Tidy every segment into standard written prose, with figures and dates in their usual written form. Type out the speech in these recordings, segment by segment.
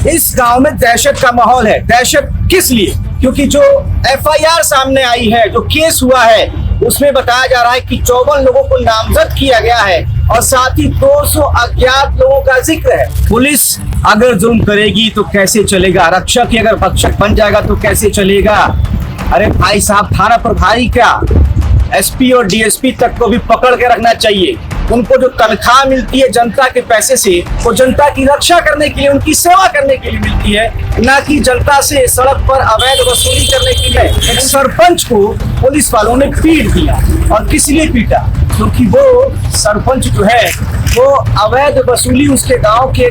इस गांव में दहशत का माहौल है। दहशत किस लिए? क्योंकि जो एफआईआर सामने आई है, जो केस हुआ है, उसमें बताया जा रहा है कि 54 लोगों को नामजद किया गया है और साथ ही 200 अज्ञात लोगों का जिक्र है। पुलिस अगर जुल्म करेगी तो कैसे चलेगा? रक्षक ही अगर भक्षक बन जाएगा तो कैसे चलेगा? अरे भाई साहब, थाना प्रभारी क्या, एसपी और डीएसपी तक को भी पकड़ के रखना चाहिए। उनको जो तनख्वाह मिलती है जनता के पैसे से, वो जनता की रक्षा करने के लिए, उनकी सेवा करने के लिए मिलती है, ना कि जनता से सड़क पर अवैध वसूली करने के लिए। एक सरपंच को पुलिस वालों ने पीट दिया, और किस लिए पीटा? क्योंकि वो सरपंच जो है वो अवैध वसूली उसके गांव के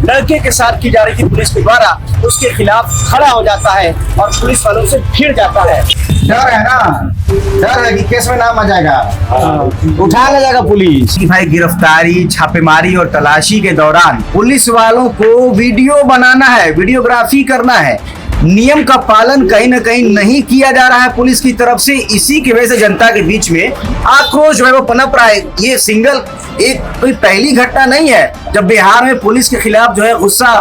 लड़के के साथ की जा रही थी पुलिस के द्वारा, उसके खिलाफ खड़ा हो जाता है और पुलिस वालों से भिड़ जाता है। डर है ना, डर है कि केस में नाम आ जाएगा, उठा ले जाएगा पुलिस। भाई, गिरफ्तारी, छापेमारी और तलाशी के दौरान पुलिस वालों को वीडियो बनाना है, वीडियोग्राफी करना है। नियम का पालन कहीं ना कहीं नहीं किया जा रहा है पुलिस की तरफ से। इसी की वजह से जनता के बीच में आक्रोश जो है वो पनप रहा है। ये सिंगल एक कोई पहली घटना नहीं है जब बिहार में पुलिस के खिलाफ जो है गुस्सा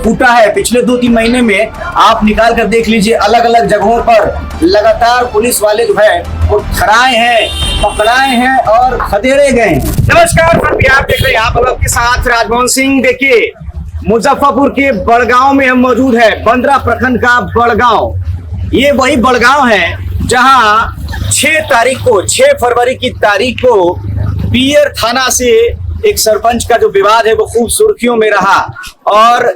फूटा है। पिछले 2-3 महीने में आप निकाल कर देख लीजिए, अलग अलग जगहों पर लगातार पुलिस वाले जो है वो खड़ाए हैं, पकड़ाए हैं और खदेड़े गए। नमस्कार, बिहार देख रहे हैं आप लोग के साथ राजमोहन सिंह। देखिए, मुजफ्फरपुर के बड़गांव में हम मौजूद है। 15 प्रखंड का बड़गांव, ये वही बड़गांव है जहां 6 फरवरी की तारीख को पियर थाना से एक सरपंच का जो विवाद है वो खूब सुर्खियों में रहा। और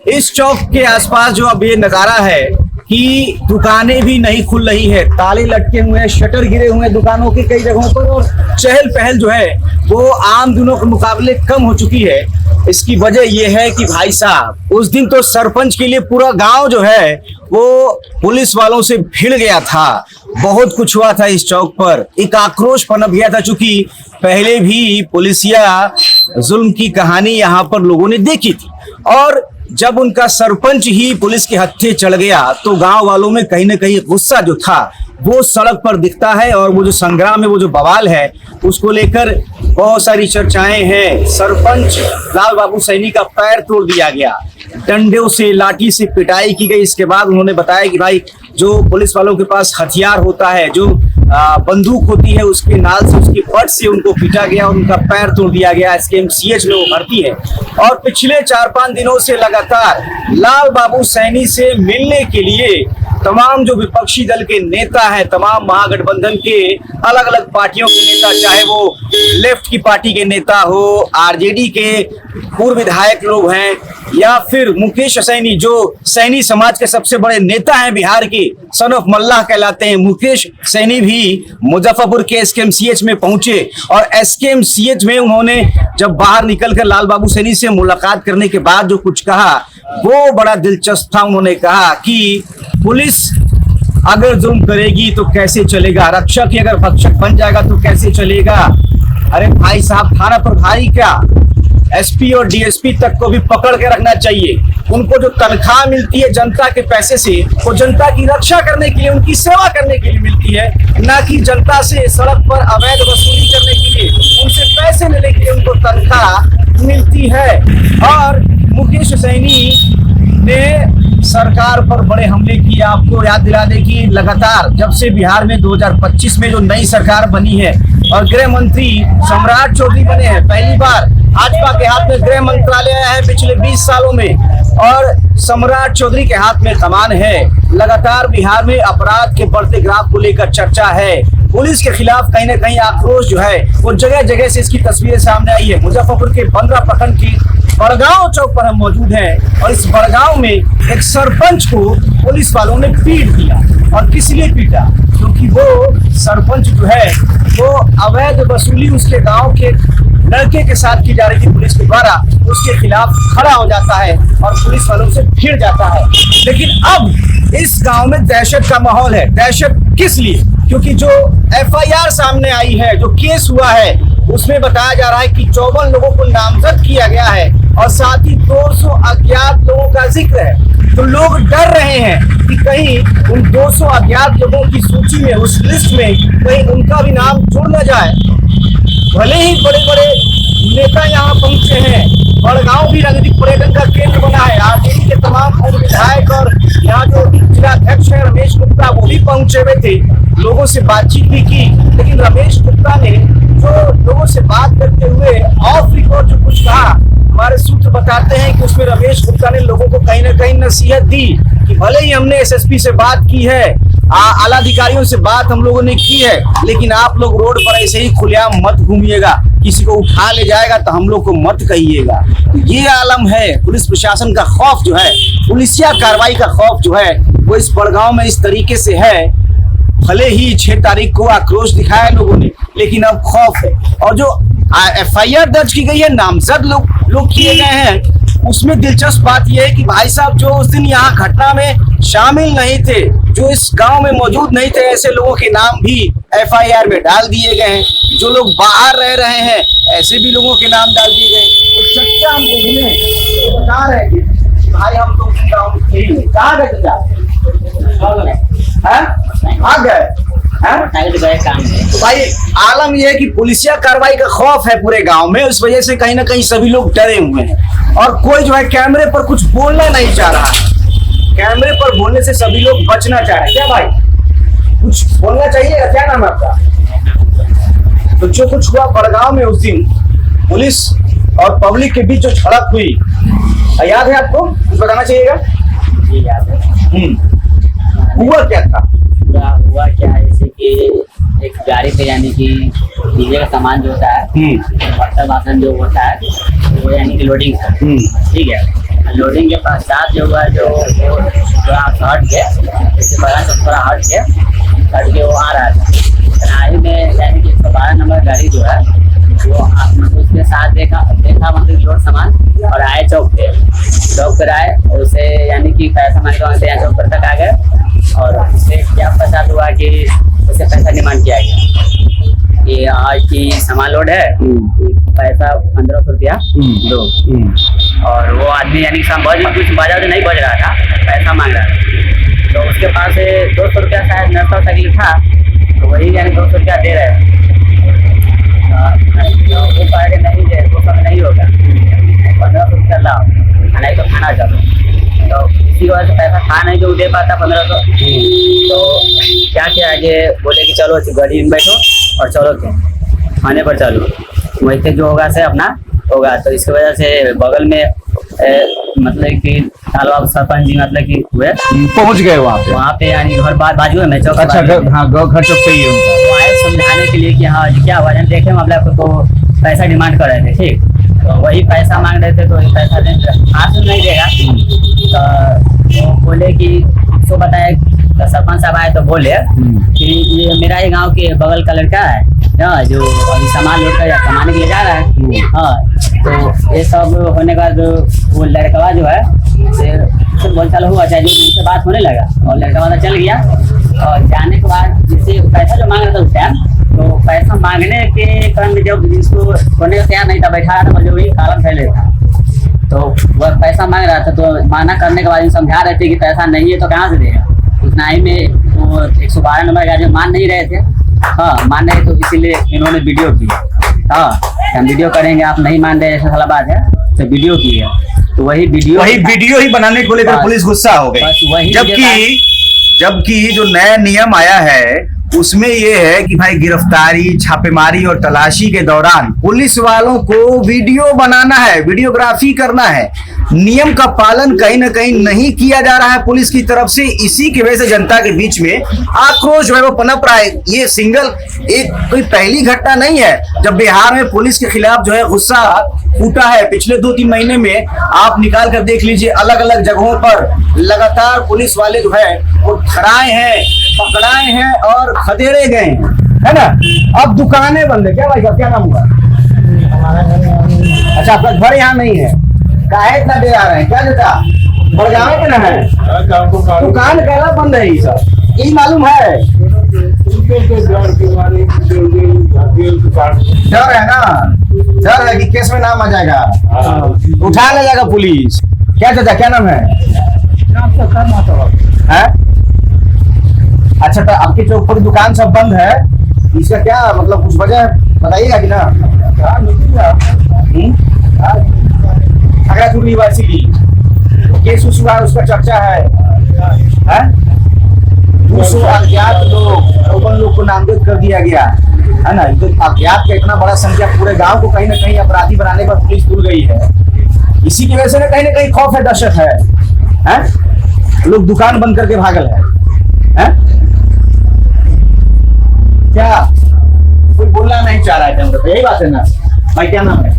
इस चौक के आसपास जो अब ये नजारा है कि दुकानें भी नहीं खुल रही है, ताले लटके हुए हैं, शटर गिरे हुए हैं दुकानों के कई जगहों पर, और चहल पहल जो है वो आम दिनों के मुकाबले कम हो चुकी है। इसकी वजह यह है कि भाई साहब, उस दिन तो सरपंच के लिए पूरा गांव जो है वो पुलिस वालों से भिड़ गया था। बहुत कुछ हुआ था इस चौक पर, एक आक्रोश पनप गया था, चूंकि पहले भी पुलिसिया जुल्म की कहानी यहाँ पर लोगों ने देखी थी। और जब उनका सरपंच ही पुलिस के हत्थे चढ़ गया तो गांव वालों में कहीं ना कहीं गुस्सा जो था वो सड़क पर दिखता है। और वो जो संग्राम है, वो जो बवाल है, उसको लेकर बहुत सारी चर्चाएं हैं। सरपंच लाल बाबू सैनी का पैर तोड़ दिया गया, डंडों से, लाठी से पिटाई की गई। इसके बाद उन्होंने बताया कि भाई, जो पुलिस वालों के पास हथियार होता है, जो बंदूक होती है, उसके नाल से, उसकी पट से उनको पीटा गया और उनका पैर तोड़ दिया गया। एसकेएमसीएच में वो भर्ती है। और पिछले 4-5 दिनों से लगातार लाल बाबू सैनी से मिलने के लिए तमाम जो विपक्षी दल के नेता हैं, तमाम महागठबंधन के अलग अलग पार्टियों के नेता, चाहे वो लेफ्ट की पार्टी के नेता हो, आरजेडी के पूर्व विधायक लोग हैं, या फिर मुकेश सैनी जो सैनी समाज के सबसे बड़े नेता हैं बिहार के, सन ऑफ मल्लाह कहलाते हैं, मुकेश सैनी भी मुजफ्फरपुर के एसकेएमसीएच में पहुंचे। और एसकेएमसीएच में उन्होंने जब बाहर निकलकर लाल बाबू सैनी से मुलाकात करने के बाद जो कुछ कहा वो बड़ा दिलचस्प था। उन्होंने कहा कि पुलिस अगर जुल्म करेगी तो कैसे चलेगा? रक्षक ही अगर भक्षक बन जाएगा तो कैसे चलेगा? अरे भाई साहब, थाना प्रभारी क्या, एसपी और डीएसपी तक को भी पकड़ के रखना चाहिए। उनको जो तनख्वाह मिलती है जनता के पैसे से, वो जनता की रक्षा करने के लिए, उनकी सेवा करने के लिए मिलती है, ना कि जनता से सड़क पर अवैध वसूली करने के लिए, उनसे पैसे लेने के लिए उनको तनख्वाह मिलती है। और मुकेश सैनी ने सरकार पर बड़े हमले किए। आपको याद दिला दें कि लगातार जब से बिहार में 2025 में जो नई सरकार बनी है और गृह मंत्री सम्राट चौधरी बने हैं, पहली बार भाजपा के हाथ में गृह मंत्रालय आया है पिछले 20 सालों में, और सम्राट चौधरी के हाथ में कमान है। लगातार बिहार में अपराध के बढ़ते ग्राफ को लेकर चर्चा है। पुलिस के खिलाफ कहीं ना कहीं आक्रोश जो है वो जगह जगह से इसकी तस्वीरें सामने आई है। मुजफ्फरपुर के 15 प्रखंड की बड़गांव चौक पर हम मौजूद हैं, और इस बड़गांव में एक सरपंच को पुलिस वालों ने पीट दिया। और किस लिए पीटा? क्योंकि वो सरपंच जो है वो अवैध वसूली उसके गांव के लड़के के साथ की जा रही थी पुलिस के द्वारा, उसके खिलाफ खड़ा हो जाता है और पुलिस वालों से भिड़ जाता है। लेकिन अब इस गांव में दहशत का माहौल है। दहशत किस लिए? क्योंकि जो एफआईआर सामने आई है, जो केस हुआ है, उसमें बताया जा रहा है कि 54 लोगों को नामजद किया गया है और साथ ही 200 अज्ञात लोगों का जिक्र है। तो लोग डर रहे हैं कि कहीं उन 200 अज्ञात लोगों की सूची में, उस लिस्ट में कहीं उनका भी नाम जुड़ न जाए। भले ही बड़े बड़े नेता यहाँ पहुंचे हैं, बड़गांव भी राजनीतिक पर्यटन का केंद्र बना है, आरजेडी के लोगों से बातचीत भी की, लेकिन रमेश गुप्ता ने जो लोगों से बात करते हुए ऑफ रिकॉर्ड जो कुछ कहा, हमारे सूत्र बताते हैं कि उसमें रमेश गुप्ता ने लोगों को कहीं ना कहीं नसीहत दी कि भले ही हमने एसएसपी से बात की है, आला अधिकारियों से बात हम लोगों ने की है, लेकिन आप लोग रोड पर ऐसे ही खुलेआम मत घूमिएगा, किसी को उठा ले जाएगा तो हम लोग को मत कहिएगा। ये आलम है पुलिस प्रशासन का खौफ जो है, पुलिसिया कार्रवाई का खौफ जो है वो इस बड़गांव में इस तरीके से है। भले ही 6 तारीख को आक्रोश दिखाया लोगों ने, लेकिन अब खौफ है। और जो एफआईआर दर्ज की गई है, नामजद लोग किए गए हैं, उसमें दिलचस्प बात यह है कि भाई साहब जो उस दिन यहाँ घटना में शामिल नहीं थे, जो इस गांव में मौजूद नहीं थे, ऐसे लोगों के नाम भी एफआईआर में डाल दिए गए हैं। जो लोग बाहर रह रहे हैं ऐसे भी लोगों के नाम डाल दिए गए। तो चर्चा हमको मिले तो बता रहे हैं कि भाई हम तो गाँव में थे, कहाँ गए चचा? आ गए तो भाई आलम यह है कि पुलिसिया कार्रवाई का खौफ है पूरे गांव में, उस वजह से कहीं ना कहीं सभी लोग डरे हुए हैं और कोई जो है कैमरे पर कुछ बोलना नहीं चाह रहा है। कैमरे पर बोलने से सभी लोग बचना चाह रहे हैं। क्या भाई कुछ बोलना चाहिए? क्या नाम है आपका? तो जो कुछ हुआ बड़गांव में उस दिन पुलिस और पब्लिक के बीच जो झड़प हुई, याद है आपको? कुछ बताना चाहिएगा। जी याद है। हुआ क्या था? हुआ क्या है, जैसे कि एक गाड़ी पे यानी कि डीजे का सामान जो होता है, बर्तन बासन जो होता है, वो यानी कि लोडिंग है। ठीक है, लोडिंग के पश्चात जो हुआ जो थोड़ा हट के, जैसे बड़ा सब थोड़ा हट के वो आ रहा था कनाई में, यानी कि 112 नंबर गाड़ी जो है वो उसके साथ देखा मतलब लोड सामान और आए चौक पर आए और उसे यानी कि पैसा मांगे वहाँ से यहाँ चौक पर तक आ गए। और उससे क्या पता हुआ कि उसे पैसा डिमांड किया गया कि आज की सामान लोड है, पैसा 1500 रुपया दो। और वो आदमी यानी कुछ बाजा तो नहीं बज रहा था, पैसा मांग रहा था। तो उसके पास 200 रुपया शायद नशा साइकिल था, तो वही यानी 200 रुपया दे रहे। तो वो कह नहीं दे, 200 में नहीं होगा, 1500 रुपया लाओ, नहीं तो खाना चलो। तो इसी वजह से पैसा था नहीं जो दे पाता 1500। तो क्या किया आगे, बोले कि चलो गाड़ी में बैठो और चलो क्या थाने पर चलो, वैसे जो होगा से अपना होगा। तो इसकी वजह से बगल में मतलब कि तालाब सरपंच जी मतलब कि हुए पहुंच गए वहाँ पे यानी घर बाजू में चौक। अच्छा, हाँ घर चौक पे ही है। वो आए समझाने के लिए कि हाँ क्या हुआ, देखे मामला को तो पैसा डिमांड कर रहे थे। ठीक, तो वही पैसा मांग रहे थे, तो वही पैसा हाथ में नहीं देगा। तो बोले कि उसको बताया, तो सरपंच साहब आए तो बोले कि ये मेरा ही गांव के बगल का लड़का है जो अभी सामान लोड कर कमाने के लिए जा रहा है। हाँ, तो ये सब होने के बाद वो लड़का जो है बोल चालू हुआ, चाहे उनसे बात होने लगा और लड़का वाला चल गया। और जाने के बाद जिससे पैसा जो मांग रहा था उस टाइम, तो पैसा मांगने के क्रम में जब जिसको होने का तैयार नहीं था, बैठा रहा था, मतलब वही कालम फैले था, तो वह पैसा मांग रहा था। तो माना करने के बाद समझा रहे थे कि पैसा नहीं है तो कहाँ से देगा। उतना ही में वो 112 नंबर गाड़ी मान नहीं रहे थे। हाँ, मान रहे तो इसीलिए इन्होंने वीडियो की। हाँ, हम वीडियो करेंगे, आप नहीं मान रहे, ऐसा साला बात है, तो वीडियो की है। तो वही वीडियो ही बनाने को लेकर पुलिस गुस्सा हो गई। जबकि जो नया नियम आया है उसमें ये है कि भाई गिरफ्तारी, छापेमारी और तलाशी के दौरान पुलिस वालों को वीडियो बनाना है, वीडियोग्राफी करना है। नियम का पालन कहीं ना कहीं नहीं किया जा रहा है पुलिस की तरफ से। इसी की वजह से जनता के बीच में आक्रोश जो है वो पनप रहा है। ये एक कोई पहली घटना नहीं है जब बिहार में पुलिस के खिलाफ जो है गुस्सा फूटा है। पिछले 2-3 महीने में आप निकाल कर देख लीजिए, अलग अलग जगहों पर लगातार पुलिस वाले जो है वो धराए हैं, पकड़ाए हैं और खदेड़े गए हैं, है ना। अब दुकानें बंद है। क्या भाई साहब, क्या नाम हुआ? अच्छा, आपका घर यहाँ नहीं है, काहे इतना देर आ रहे हैं? क्या देता बड़गांव के ना है, दुकान कहला बंद है। ये सब यही मालूम है, डर है ना, डर है कि केस में नाम आ जाएगा, उठा ले जाएगा पुलिस। क्या चाचा, क्या नाम है? अच्छा, तो आपकी चौक पर दुकान सब बंद है, इसका क्या मतलब, कुछ वजह बताइएगा कि ना? खगड़िया यूनिवर्सिटी केस हुआ, उसका चर्चा है। 200 अज्ञात लोग को नामजद कर दिया गया है ना। तो अज्ञात का इतना बड़ा संख्या पूरे गांव को कहीं ना कहीं अपराधी बनाने पर पुलिस तुल गई है। इसी की वजह से ना कहीं खौफ है, दहशत है? लोग दुकान बंद करके भागल है? क्या कोई बोलना नहीं चाह रहा है? तो यही बात है ना भाई। क्या नाम है?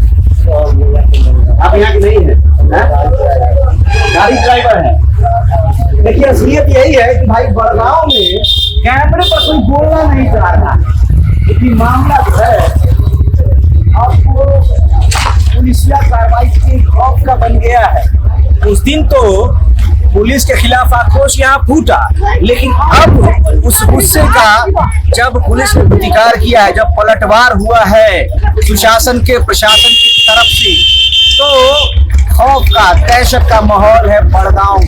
आप यहाँ के नहीं है? गाड़ी ड्राइवर है। देखिए असलियत यही है कि भाई बड़गांव में कैमरे पर कोई बोलना नहीं चाह रहा, लेकिन मामला जो है आपको पुलिसिया कार्रवाई के खौफ का बन गया है। उस दिन तो पुलिस के खिलाफ आक्रोश यहाँ फूटा, लेकिन अब उस गुस्से का जब पुलिस ने प्रतिकार किया है, जब पलटवार हुआ है सुशासन के प्रशासन की तरफ से, तो खौफ का दहशत का माहौल है बड़गांव।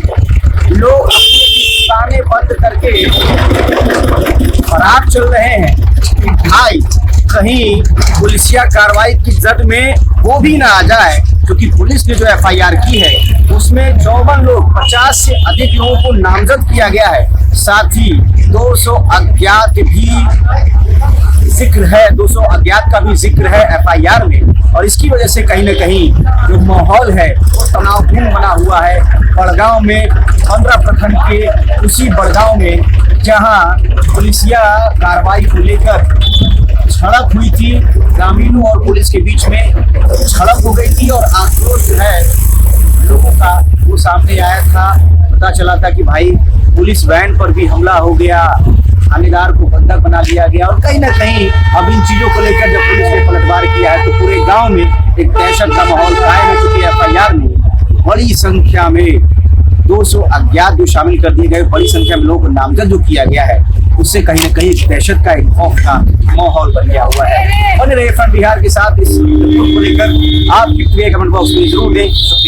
लोग अपनी दुकानें बंद करके फरार चल रहे हैं कि भाई कहीं पुलिसिया कार्रवाई की जद में वो भी ना आ जाए, क्योंकि पुलिस ने जो एफआईआर की है उसमें 54 लोग 50 से अधिक लोगों को नामजद किया गया है। साथ ही 200 अज्ञात भी जिक्र है, 200 अज्ञात का भी जिक्र है एफआईआर में। और इसकी वजह से कहीं न कहीं जो माहौल है वो तनावपूर्ण बना हुआ है बड़गांव में। 15 प्रखंड के उसी बड़गांव में जहां पुलिसिया कार्रवाई को लेकर झड़प हुई थी, ग्रामीणों और पुलिस के बीच में झड़प हो गई थी और आक्रोश जो है लोगों का वो सामने आया था। पता चला था कि भाई पुलिस वैन पर भी हमला हो गया, थानेदार को बंधक बना दिया गया। और कहीं ना कहीं अब इन चीजों को लेकर जब पुलिस ने पलटवार किया है तो पूरे गांव में एक दहशत का माहौल कायम है, क्योंकि एफआईआर में बड़ी संख्या में 200 अज्ञात जो शामिल कर दिए गए, बड़ी संख्या में लोगों को नामजद जो किया गया है, उससे कहीं ना कहीं दहशत का एक खौफ का माहौल बन गया हुआ है। बने रहे फन बिहार के साथ इस रिपोर्ट को लेकर आप प्रतिक्रिया कमेंट बॉक्स में जरूर दें। शुक्रिया।